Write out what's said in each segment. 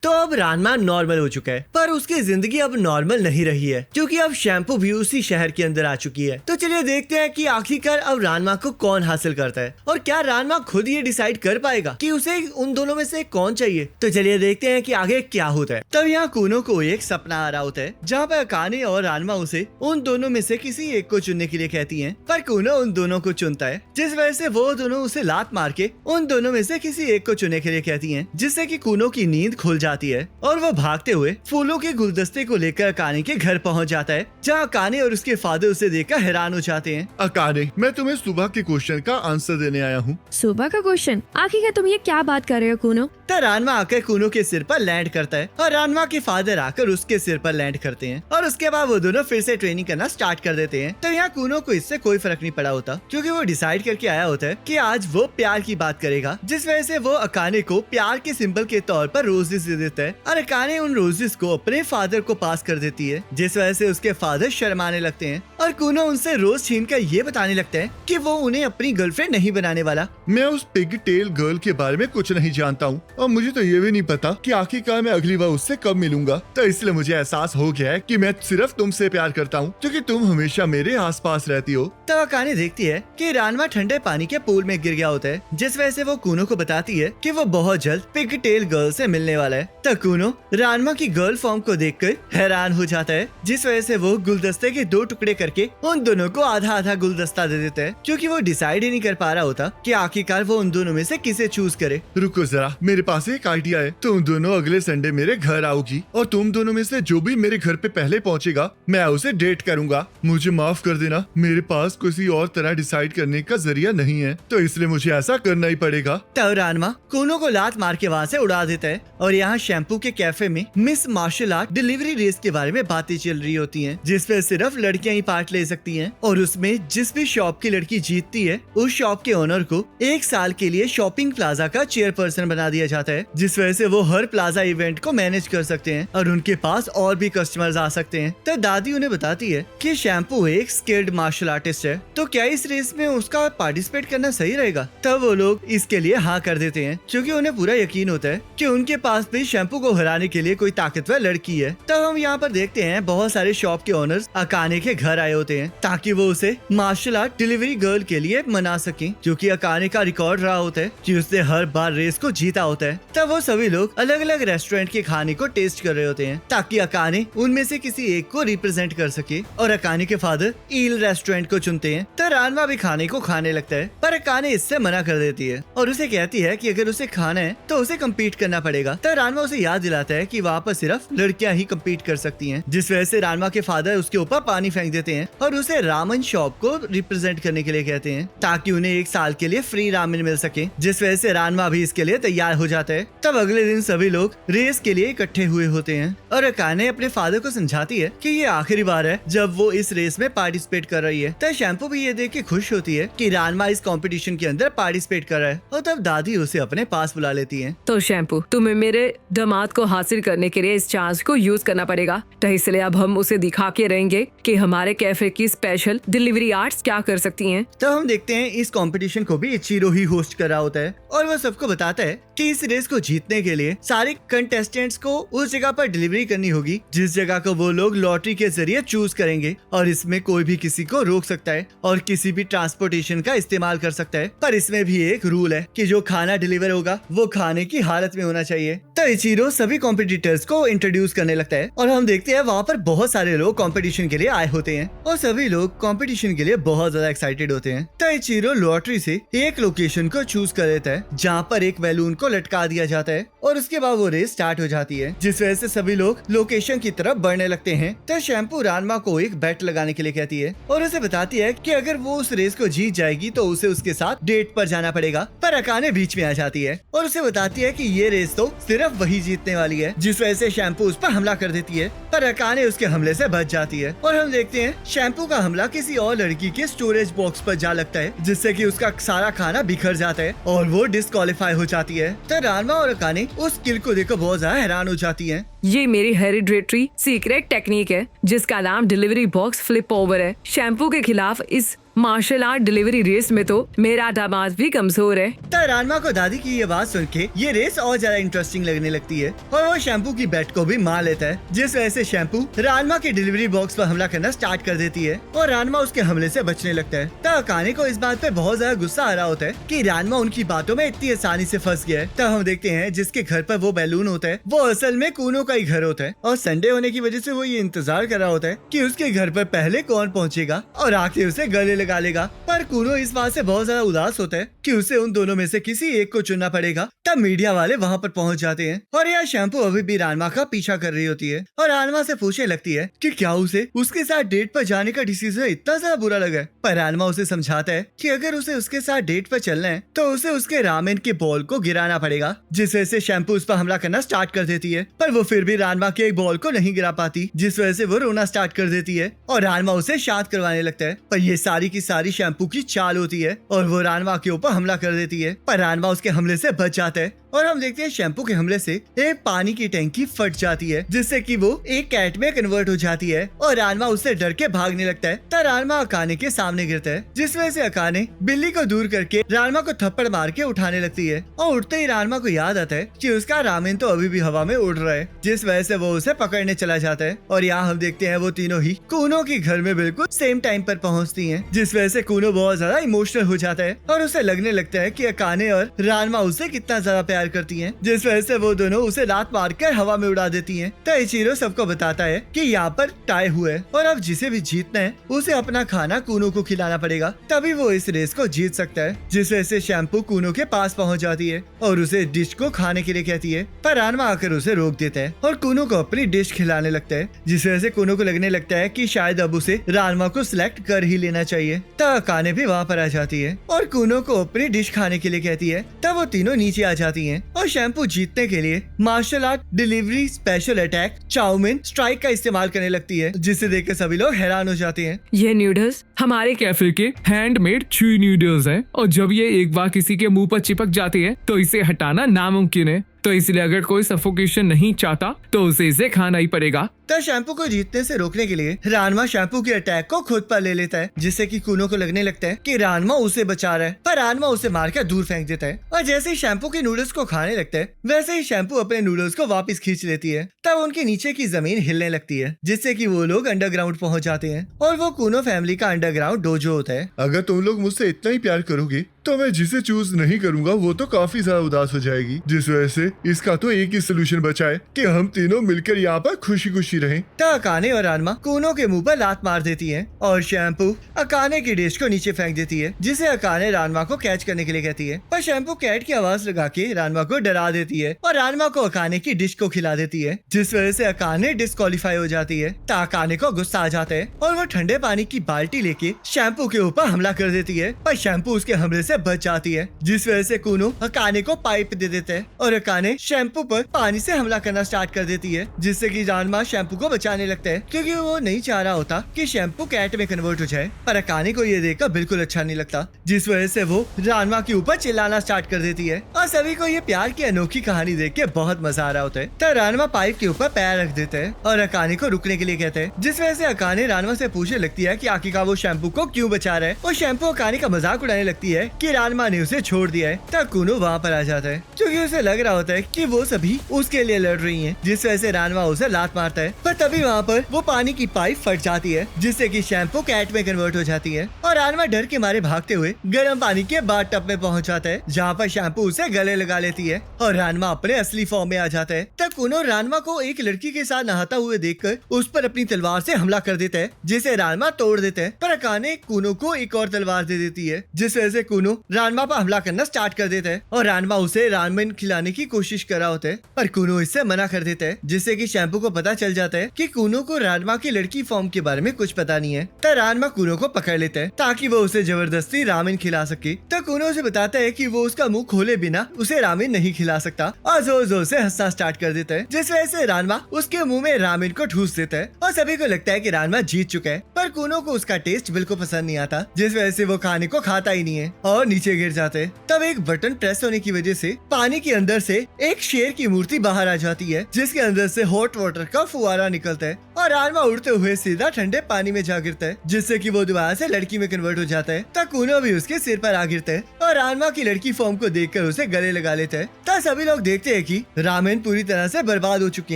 तो अब रानमा नॉर्मल हो चुका है, पर उसकी जिंदगी अब नॉर्मल नहीं रही है क्योंकि अब शैम्पू भी उसी शहर के अंदर आ चुकी है। तो चलिए देखते हैं कि आखिरकार अब रानमा को कौन हासिल करता है और क्या रानमा खुद ये डिसाइड कर पाएगा कि उसे उन दोनों में से कौन चाहिए। तो चलिए देखते हैं कि आगे क्या होता है। तब यहाँ कूनो को एक सपना आ रहा होता है जहाँ पर अकाने और रानमा उसे उन दोनों में से किसी एक को चुनने के लिए कहती है, पर कूनो उन दोनों को चुनता है, जिस वजह से वो दोनों उसे लात मार के उन दोनों में से किसी एक को चुनने के लिए कहती है, जिससे कि कूनो की नींद खुल जाती है और वो भागते हुए फूलों के गुलदस्ते को लेकर अकाने के घर पहुंच जाता है, जहां अकाने और उसके फादर उसे देखकर हैरान हो जाते हैं। अकाने, मैं तुम्हें सुबह के क्वेश्चन का आंसर देने आया हूँ। सुबह का क्वेश्चन? आखिर तुम ये क्या बात कर रहे हो कूनो? तो रानमा आकर कूनो के सिर पर लैंड करता है और रानमा के फादर आकर उसके सिर पर लैंड करते हैं और उसके बाद वो दोनों फिर से ट्रेनिंग करना स्टार्ट कर देते हैं। तो यहाँ कूनो को इससे कोई फर्क नहीं पड़ा होता क्योंकि वो डिसाइड करके आया होता है कि आज वो प्यार की बात करेगा, जिस वजह से वो अकाने को प्यार के सिंबल के तौर पर रोजेस दे देता है और अकाने उन रोजेस को अपने फादर को पास कर देती है, जिस वजह से उसके फादर शर्माने लगते हैं और कूनो उनसे रोज छीन कर ये बताने लगता है कि वो उन्हें अपनी गर्लफ्रेंड नहीं बनाने वाला। मैं उस पिग टेल गर्ल के बारे में कुछ नहीं जानता हूँ और मुझे तो ये भी नहीं पता कि आखिरकार मैं अगली बार उससे कब मिलूंगा। तो इसलिए मुझे एहसास हो गया है कि मैं सिर्फ तुमसे प्यार करता हूँ क्योंकि तुम हमेशा मेरे आसपास रहती हो। तब अकाने देखती है कि रानमा ठंडे पानी के पूल में गिर गया होता है, जिस वजह से वो कूनो को बताती है कि वो बहुत जल्द पिग टेल गर्ल से मिलने वाला है। तो कूनो रानमा की गर्ल फॉर्म को देखकर हैरान हो जाता है, जिस वजह से वो गुलदस्ते के 2 टुकड़े करके उन दोनों को आधा आधा गुलदस्ता दे देता है, क्योंकि वो डिसाइड ही नहीं कर पा रहा होता कि आखिरकार वो उन दोनों में से किसे चूज करे। रुको जरा, मेरे पास एक आइडिया है। तुम दोनों अगले संडे मेरे घर आओगी और तुम दोनों में से जो भी मेरे घर पे पहले पहुंचेगा मैं उसे डेट करूंगा। मुझे माफ कर देना, मेरे पास किसी और तरह डिसाइड करने का जरिया नहीं है, तो इसलिए मुझे ऐसा करना ही पड़ेगा। तब रानमा कूनो को लात मार के वहाँ से उड़ा देता है और यहाँ शैम्पू के कैफे में miss martial art delivery race के बारे में बातें चल रही होती हैं, जिसपे सिर्फ लड़कियां ही पार्ट ले सकती हैं और उसमें जिस भी शॉप की लड़की जीतती है उस शॉप के ओनर को 1 साल के लिए शॉपिंग प्लाजा का चेयरपर्सन बना दिया जाता है, जिस वजह से वो हर प्लाजा इवेंट को मैनेज कर सकते हैं और उनके पास और भी कस्टमर्स आ सकते हैं। तो दादी उन्हें बताती है कि शैम्पू एक स्किल्ड मार्शल आर्टिस्ट है, तो क्या इस रेस में उसका पार्टिसिपेट करना सही रहेगा। तब वो लोग इसके लिए हाँ कर देते हैं क्योंकि उन्हें पूरा यकीन होता है कि उनके पास भी शैम्पू को हराने के लिए कोई ताकतवर लड़की है। तब हम यहाँ पर देखते हैं बहुत सारे शॉप के ओनर्स अकाने के घर आए होते हैं ताकि वो उसे मार्शल आर्ट डिलीवरी गर्ल के लिए मना सके, क्योंकि अकाने का रिकॉर्ड रहा होता है कि उसने हर बार रेस को जीता होता है। तब वो सभी लोग अलग अलग रेस्टोरेंट के खाने को टेस्ट कर रहे होते हैं ताकि अकाने उनमें से किसी एक को रिप्रेजेंट कर सके और अकाने के फादर ईल रेस्टोरेंट को चुनते हैं। तो रानमा भी खाने को खाने लगता है, पर अकाने इससे मना कर देती है और उसे कहती है कि अगर उसे खाना है तो उसे कम्पीट करना पड़ेगा। तो रानमा उसे याद दिलाता है कि वहाँ पर सिर्फ लड़कियां ही कम्पीट कर सकती हैं, जिस वजह से रानमा के फादर उसके ऊपर पानी फेंक देते हैं और उसे रामन शॉप को रिप्रेजेंट करने के लिए कहते हैं ताकि उन्हें 1 साल के लिए फ्री रामेन मिल सके, जिस वजह से रानमा भी इसके लिए तैयार हो जाता है। तब अगले दिन सभी लोग रेस के लिए इकट्ठे हुए होते हैं और अकाने अपने फादर को समझाती है कि ये आखिरी बार है जब वो इस रेस में पार्टिसिपेट कर रही है। तब शैम्पू भी ये देख के खुश होती है कि रानमा इस कंपटीशन के अंदर पार्टिसिपेट कर रहा है और तब दादी उसे अपने पास बुला लेती है। तो शैम्पू, तुम्हें मेरे दामाद को हासिल करने के लिए इस चांस को यूज करना पड़ेगा, तो इसलिए अब हम उसे दिखा के रहेंगे कि हमारे कैफे की स्पेशल डिलीवरी आर्ट्स क्या कर सकती हैं। तो हम देखते हैं इस कंपटीशन को भी इचिरो ही होस्ट कर रहा होता है और वो सबको बताता है कि इस रेस को जीतने के लिए सारे कंटेस्टेंट्स को उस जगह पर डिलीवरी करनी होगी जिस जगह को वो लोग लॉटरी के जरिए चूज करेंगे और इसमें कोई भी किसी को रोक सकता है और किसी भी ट्रांसपोर्टेशन का इस्तेमाल कर सकता है, पर इसमें भी एक रूल है कि जो खाना डिलीवर होगा वो खाने की हालत में होना चाहिए। तो इचिरो सभी कॉम्पिटिटर्स को इंट्रोड्यूस करने लगता है और हम देखते हैं वहाँ पर बहुत सारे लोग कंपटीशन के लिए आए होते हैं और सभी लोग कंपटीशन के लिए बहुत ज्यादा एक्साइटेड होते हैं। तो इचिरो लॉटरी से एक लोकेशन को चूज कर लेता है जहाँ पर एक बैलून को लटका दिया जाता है और उसके बाद वो रेस स्टार्ट हो जाती है, जिस वजह से सभी लोग लोकेशन की तरफ बढ़ने लगते हैं। तो शैम्पू रानमा को एक बेट लगाने के लिए कहती है और उसे बताती है कि अगर वो उस रेस को जीत जाएगी तो उसे उसके साथ डेट पर जाना पड़ेगा, पर अकाने बीच में आ जाती है और उसे बताती है कि ये रेस तो सिर्फ वही जीतने वाली है, जिस वजह से शैम्पू उस पर हमला कर देती है, पर अकाने उसके हमले से बच जाती है और हम देखते हैं शैम्पू का हमला किसी और लड़की के स्टोरेज बॉक्स पर जा लगता है, जिससे कि उसका सारा खाना बिखर जाता है और वो डिस्क्वालीफाई हो जाती है। तो रानमा और अकाने उस किल को देखकर बहुत ज्यादा हैरान हो जाती है। ये मेरी हेरिडेटरी सीक्रेट टेक्निक है जिसका नाम डिलीवरी बॉक्स फ्लिप ओवर है। शैम्पू के खिलाफ इस मार्शल आर्ट डिलीवरी रेस में तो मेरा दामाद भी कमजोर है। तब रानमा को दादी की ये बात सुन के ये रेस और ज्यादा इंटरेस्टिंग लगने लगती है और वो शैम्पू की बेट को भी मार लेता है, जिस वजह से शैम्पू रानमा के डिलीवरी बॉक्स पर हमला करना स्टार्ट कर देती है और रानमा उसके हमले से बचने लगता है। तब अकाने को इस बात पे बहुत ज्यादा गुस्सा आ रहा होता है कि रानमा उनकी बातों में इतनी आसानी से फंस गया है। तब हम देखते हैं जिसके घर पर वो बैलून होता है वो असल में कूनो का ही घर होता है और संडे होने की वजह से वो ये इंतजार कर रहा होता है कि उसके घर पर पहले कौन पहुंचेगा और आके उसे गले लगा लेगा। पर कूनो इस बात से बहुत ज्यादा उदास होता है कि उसे उन दोनों में से किसी एक को चुनना पड़ेगा। तब मीडिया वाले वहाँ पर पहुँच जाते हैं और यह शैम्पू अभी भी रानमा का पीछा कर रही होती है और रानमा से पूछने लगती है कि क्या उसे उसके साथ डेट पर जाने का डिसीजन इतना ज्यादा बुरा लगा है। पर रानमा उसे समझाता है कि अगर उसे उसके साथ डेट पर चलना है तो उसे उसके रामेन के बॉल को गिराना पड़ेगा, जिस वजह से शैम्पू उस पर हमला करना स्टार्ट कर देती है। पर वो फिर भी रानमा के एक बॉल को नहीं गिरा पाती, जिस वजह से वो रोना स्टार्ट कर देती है और रानमा उसे शांत करवाने लगता है। पर ये सारी की सारी शैम्पू की चाल होती है और वो रानमा के ऊपर हमला कर देती है। पर रानमा उसके हमले से बच जाता है और हम देखते हैं शैम्पू के हमले से एक पानी की टैंकी फट जाती है, जिससे कि वो एक कैट में कन्वर्ट हो जाती है और रानमा उससे डर के भागने लगता है। तब रानमा अकाने के सामने गिरता है, जिस वजह से अकाने बिल्ली को दूर करके रानमा को थप्पड़ मार के उठाने लगती है और उठते ही रानमा को याद आता है कि उसका रामेन तो अभी भी हवा में उड़ रहा है, जिस वजह से वो उसे पकड़ने चला जाता है। और यहाँ हम देखते हैं वो तीनों ही कूनो के घर में बिल्कुल सेम टाइम पर पहुँचती है, जिस वजह से कूनो बहुत ज्यादा इमोशनल हो जाता है और उसे लगने लगता है कि अकाने और रानमा उसे कितना ज्यादा प्यार करती हैं, जिस वजह से वो दोनों उसे लात मारकर हवा में उड़ा देती हैं। तो इचिरो सबको बताता है कि यहाँ पर टाई हुआ है और अब जिसे भी जीतना है उसे अपना खाना कूनो को खिलाना पड़ेगा, तभी वो इस रेस को जीत सकता है। जिस वजह से शैम्पू कूनो के पास पहुँच जाती है और उसे डिश को खाने के लिए कहती है, पर रानमा आकर उसे रोक देता है और कूनो को अपनी डिश खिलाने लगता है, जिस वजह से कूनो को लगने लगता है कि शायद अब उसे रानमा को सिलेक्ट कर ही लेना चाहिए। तब अकाने भी वहाँ पर आ जाती है और कूनो को अपनी डिश खाने के लिए कहती है। तब वो तीनों नीचे आ जाती हैं और शैम्पू जीतने के लिए martial art delivery special attack chow mein strike का इस्तेमाल करने लगती है, जिसे देखकर सभी लोग हैरान हो जाते हैं। ये नूडल्स हमारे कैफे के हैंडमेड ची नूडल्स हैं और जब ये एक बार किसी के मुंह पर चिपक जाती है तो इसे हटाना नामुमकिन है, तो इसलिए अगर कोई सफोकेशन नहीं चाहता तो उसे इसे खाना ही पड़ेगा। तब शैम्पू को जीतने से रोकने के लिए रानमा शैम्पू के अटैक को खुद पर ले लेता है, जिससे कि कूनो को लगने लगता है कि रानमा उसे बचा रहा है, पर रानमा उसे मारकर दूर फेंक देता है और जैसे ही शैम्पू के नूडल्स को खाने लगता है वैसे ही शैम्पू अपने नूडल्स को वापस खींच लेती है। तब उनके नीचे की जमीन हिलने लगती है, जिससे कि वो लोग अंडरग्राउंड पहुंच जाते हैं और वो कूनो फैमिली का अंडरग्राउंड डोजो होता है। अगर तुम लोग मुझसे इतना ही प्यार करोगे तो मैं जिसे चूज नहीं करूंगा वो तो काफी ज्यादा उदास हो जाएगी, जिस वजह से इसका तो एक ही सोल्यूशन बचा है कि हम तीनों मिलकर यहाँ पर खुशी खुशी रहें। तब अकाने और रानमा कूनो के मुंह पर लात मार देती हैं और शैम्पू अकाने की डिश को नीचे फेंक देती है, जिसे अकाने रानमा को कैच करने के लिए कहती है। पर शैम्पू कैट की आवाज लगा के रानमा को डरा देती है और रानमा को अकाने की डिश को खिला देती है, जिस वजह से अकाने डिस्क्वालीफाई हो जाती है। तब अकाने को गुस्सा आ जाता है और वो ठंडे पानी की बाल्टी लेके शैम्पू के ऊपर हमला कर देती है, पर शैम्पू उसके हमले से बच जाती है, जिस वजह से कूनो अकाने को पाइप दे देते हैं और अकाने शैम्पू पर पानी से हमला करना स्टार्ट कर देती है, जिससे कि रानमा शैम्पू को बचाने लगता है क्योंकि वो नहीं चाह रहा होता कि शैम्पू कैट में कन्वर्ट हो जाए। पर अकाने को ये देखकर बिल्कुल अच्छा नहीं लगता, जिस वजह से वो रानमा के ऊपर चिल्लाना स्टार्ट कर देती है और सभी को ये प्यार की अनोखी कहानी देख के बहुत मजा आ रहा होता है। तब रानमा पाइप के ऊपर पैर रख देते हैं और अकाने को रुकने के लिए कहते हैं, जिस वजह से अकाने रानमा से पूछने लगती है कि आखिरकार वो शैम्पू को क्यों बचा रहा है और शैम्पू अकाने का मजाक उड़ाने लगती है कि रानमा ने उसे छोड़ दिया है। तब कूनो वहाँ पर आ जाता है क्योंकि उसे लग रहा होता है कि वो सभी उसके लिए लड़ रही हैं, जिस वजह से रानमा उसे लात मारता है। पर तभी वहाँ पर वो पानी की पाइप फट जाती है, जिससे कि शैम्पू कैट में कन्वर्ट हो जाती है और रानमा डर के मारे भागते हुए गर्म पानी के बाथ टब में पहुँच जाता है, जहाँ पर शैम्पू उसे गले लगा लेती है और रानमा अपने असली फॉर्म में आ जाता है। तब कूनो रानमा को एक लड़की के साथ नहाता हुए देखकर उस पर अपनी तलवार से हमला कर देता है, जिसे रानमा तोड़ देता है। पर अकाने कूनो को एक और तलवार दे देती है, जिस वजह से कूनो रानमा पर हमला करना स्टार्ट कर देता है और रानमा उसे रामेन खिलाने की कोशिश कर रहा होता है, पर कूनो इससे मना कर देता है, जिससे कि शैम्पू को पता चल जाता है कि कूनो को रानमा की लड़की फॉर्म के बारे में कुछ पता नहीं है। तब रानमा कूनो को पकड़ लेता है ताकि वो उसे जबरदस्ती रामेन खिला सके। तब कूनो उसे बताता है कि वो उसका मुंह खोले बिना उसे रामेन नहीं खिला सकता और जोर जोर से हंसना स्टार्ट कर देता है, जिस वजह से रानमा उसके मुंह में रामेन को ठूस देता है और सभी को लगता है कि रानमा जीत चुका है। पर पर कूनो को उसका टेस्ट बिल्कुल पसंद नहीं आता, जिस वजह से वो खाने को खाता ही नहीं है और नीचे गिर जाते हैं। तब एक बटन प्रेस होने की वजह से पानी के अंदर से एक शेर की मूर्ति बाहर आ जाती है, जिसके अंदर से हॉट वाटर का फुवारा निकलता है और रानमा उड़ते हुए सीधा ठंडे पानी में जा गिरता है, जिससे कि वो दोबारा से लड़की में कन्वर्ट हो जाता है। तब कूनो भी उसके सिर पर आ गिरता है और रानमा की लड़की फॉर्म को देखकर उसे गले लगा लेता है। तब सभी लोग देखते हैं कि रामेन पूरी तरह से बर्बाद हो चुके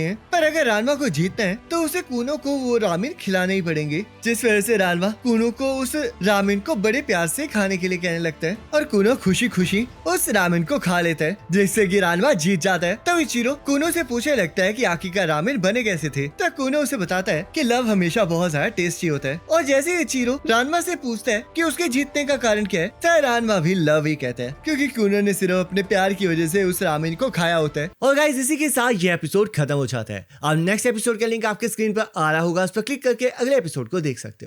हैं, पर अगर रानमा को जीतना है तो उसे कूनो को वो रामेन खिलाने ही पड़ेंगे, जिस वजह से रानमा कूनो को उस रामेन को बड़े प्यार से खाने के लिए कहने लगता है और कूनो खुशी खुशी उस रामेन को खा लेता है, जिससे कि रानमा जीत जाता है। तब इचिरो कूनो से पूछने लगता है कि आखिरकार रामेन बने कैसे थे। तब कूनो उसे बताता है कि लव हमेशा बहुत ज्यादा टेस्टी होता है, और जैसे ही इचिरो रानमा से पूछता है कि उसके जीतने का कारण क्या है, तब रानमा भी लव ही कहता है, क्योंकि कूनो ने सिर्फ अपने प्यार की वजह से उस रामेन को खाया होता है। और गाइस, इसी के साथ ये एपिसोड खत्म हो जाता है। अब नेक्स्ट एपिसोड का लिंक आपके स्क्रीन पर आ रहा होगा, उस पर क्लिक करके अगले एपिसोड को देख सकते हो।